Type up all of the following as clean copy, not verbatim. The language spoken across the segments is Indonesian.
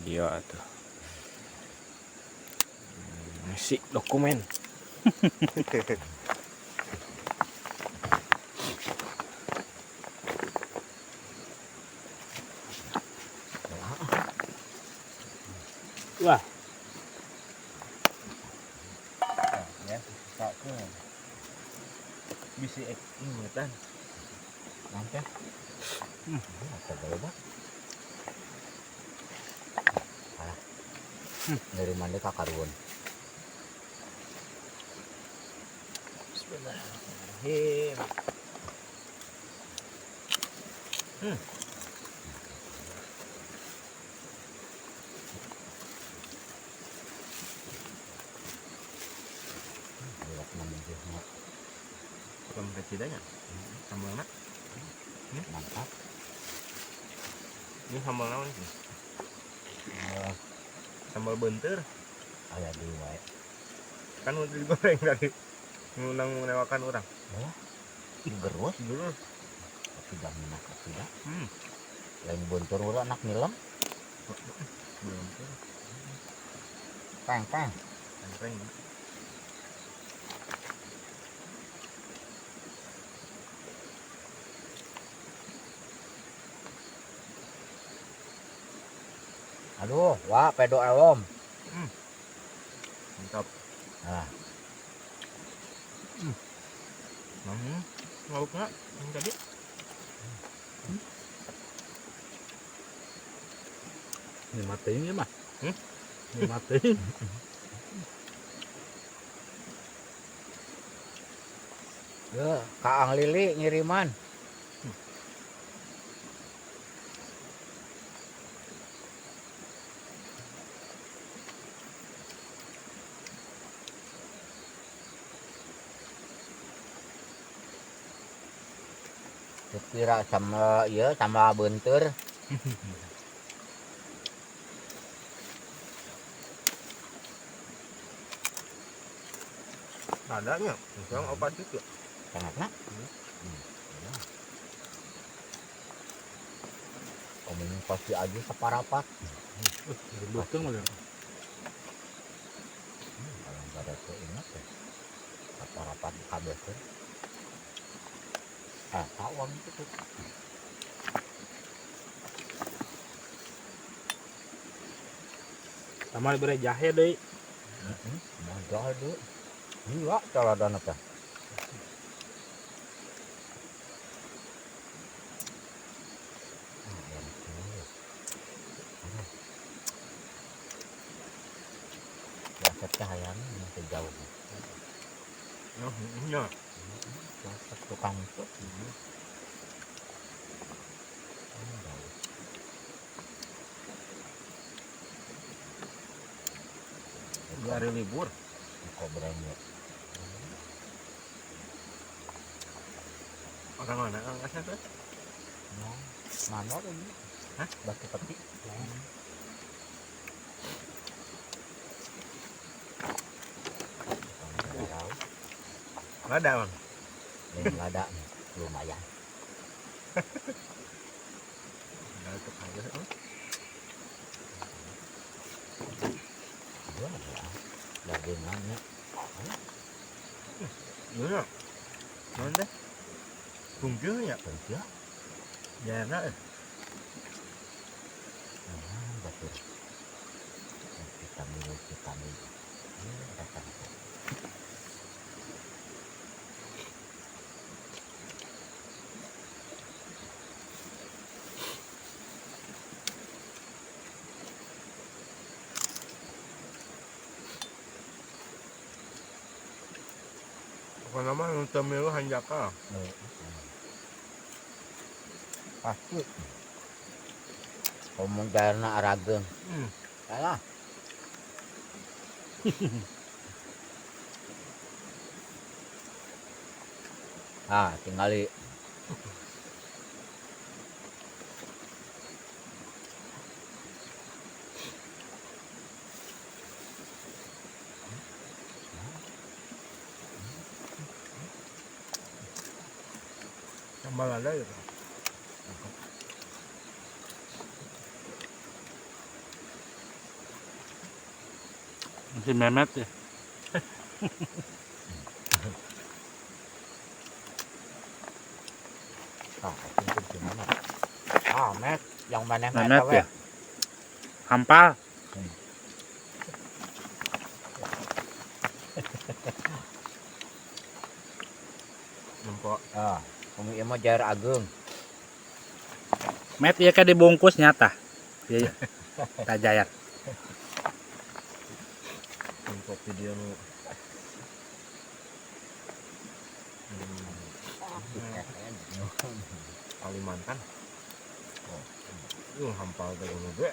Video tuh ngisi dokumen. Wah. Ya, satu. Bisa ingetan. Nanti. Apa berubah? Dari mana kakaruan? Bismillahirrahmanirrahim. Belum presidennya. Sambal nak? Mantap. Ini sambal naon sih? Sambal bentur. Ada dua. Kan udah digoreng tadi. Ngundang menewakan orang. Ya. Gerus. Gerus. Tapi dah minat tidak. Lain bentur ulah anak nilam. Belum. Pang. Aduh, wah pedo elom. Mantap. Nah. Lauknya yang tadi. Ini matiin ya, Mas. Ini matiin. Ya, Kaang Lili ngiriman. Kira sama iya sama bentur. Adanya, sekarang obat itu. Sangat nak. Kamu pasti aja separapat. Betul malah. Kalau nggak ada tuh ingat ya. Separapat kabel tuh. Tawang itu tuh. Sama beri jahe deh. Mau jahe deh. Iya, cara dan apa? Dasar cahayanya masih jauh. Iya. Dasar tukang itu. Hari libur. Kok berani? Orang mana angkasnya tuh? Mana ini? Hah? Batu peti. Lada bang? Lada lumayan. Untuk aja dagingannya. Iya. Mana? Bungkusnya. Bungkus. Jangan. Betul. Vitamin. Datang. Apa nama untuk milu hanjaka? Pasti. Ngomong karena arageng. Salah. Tinggali. Sambal ada gitu. Si Mehmet ya. Itu gimana? Met, yang mana Mehmet ya. Hampal. Nempok. Kami mau jar agung. Met ya kayak dibungkus nyata. Iya. Tak jayak. Nempok video nu. Kalimantan. Hampal dari gue.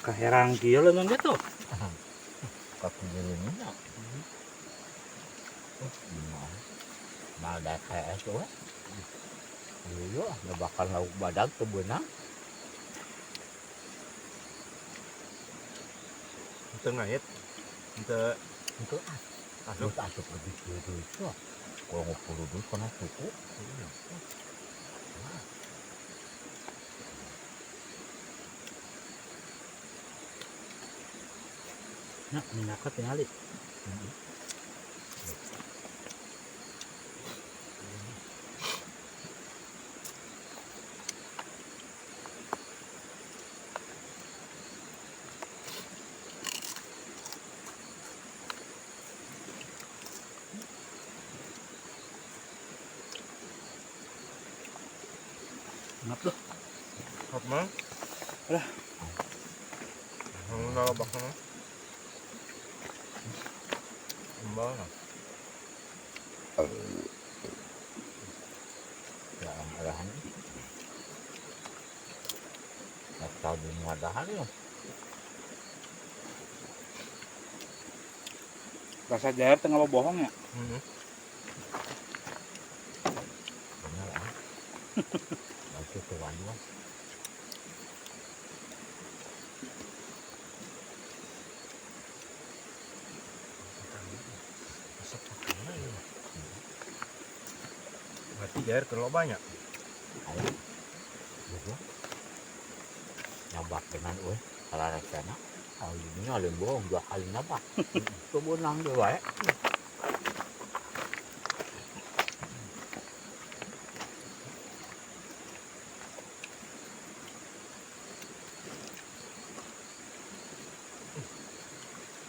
Kaherang kieu leung gitu. Kaki dirinya. Mal dah kayak itu. Iya, nggak bakal lauk badak tuh benang. Itu ngait. Itu asup lebih dulu itu. Kalau ngumpul dulu kena suku. Nah, minyaknya tingali. Enak tuh. Hop mang. Lah. Nggak bakal. Mana? Ya, arahan. Asal di ngadahan ya. Rasa jair tengah bohong ya. Benar ah. Masih tuan lah. Berarti jair terlalu banyak. Ayo. Betul. Nyabak dengan kalau rasanya. Ini alin bohong 2 kali nabak. Kebunang dia wae.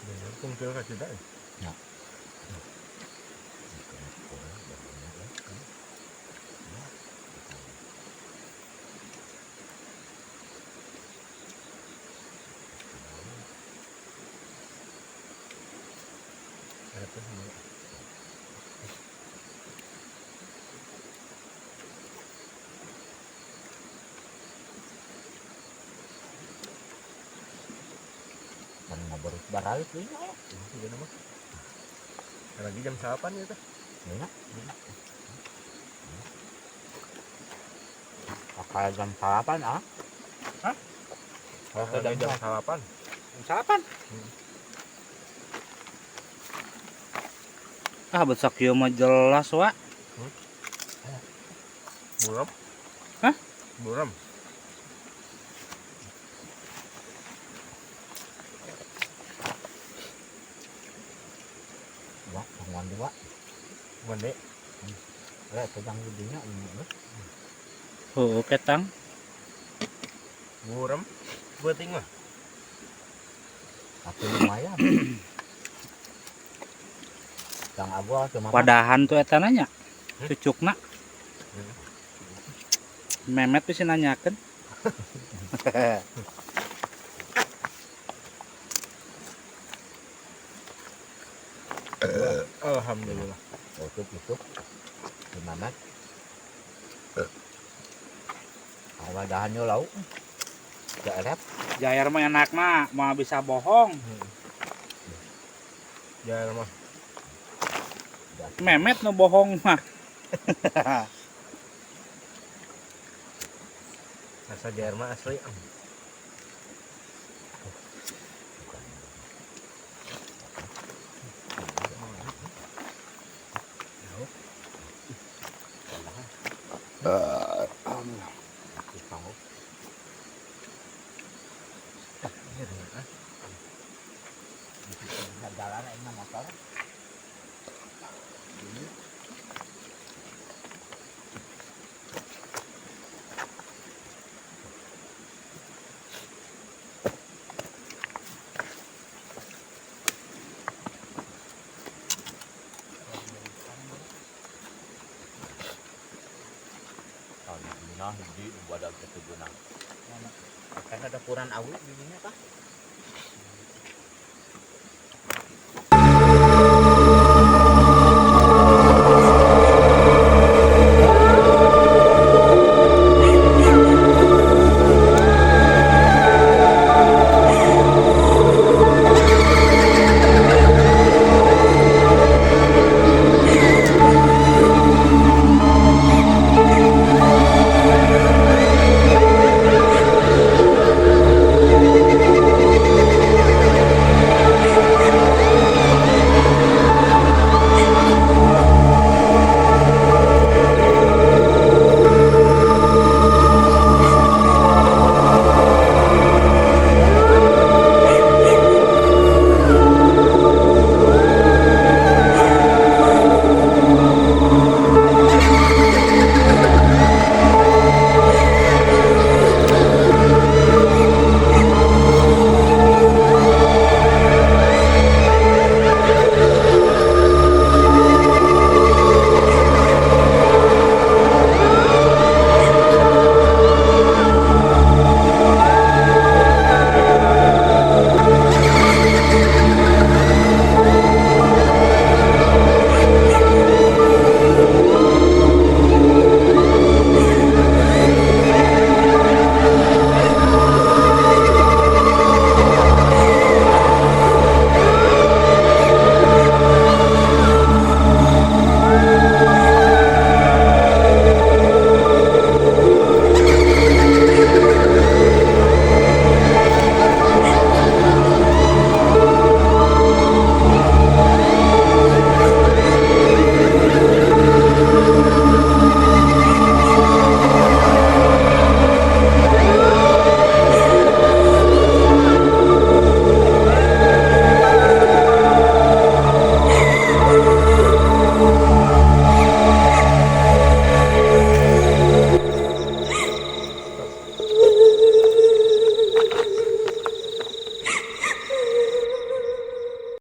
Bener kumpul ka tidak. Ya. Baru baralik ini ya. Iya nama. Lagi jam 8 ya teh. Iya. Pakai jam 8 ah. Hah? Pakai jam 8. Jam 8. Besak kieu mah jelas wa. Buram. Hah? Buram. dua. Mende. Pegang giginya ini. Oh, ketang. Buram. Buating mah. Tapi lumayan. Kang Abah cuma Wadahan tuh eta nanya. Hmm? Cucukna. Memet bisa nanyakan. Alhamdulillah. tutup gimana? Wadahannya lauk. Jarep. Jair mah enak mah, mau bisa bohong. Jair mah. Memet no bohong mah. Rasa jair mah asli. Jalan ini motor. Nah, di wadah ketujuan. Kan ada kurang awit di sini kah?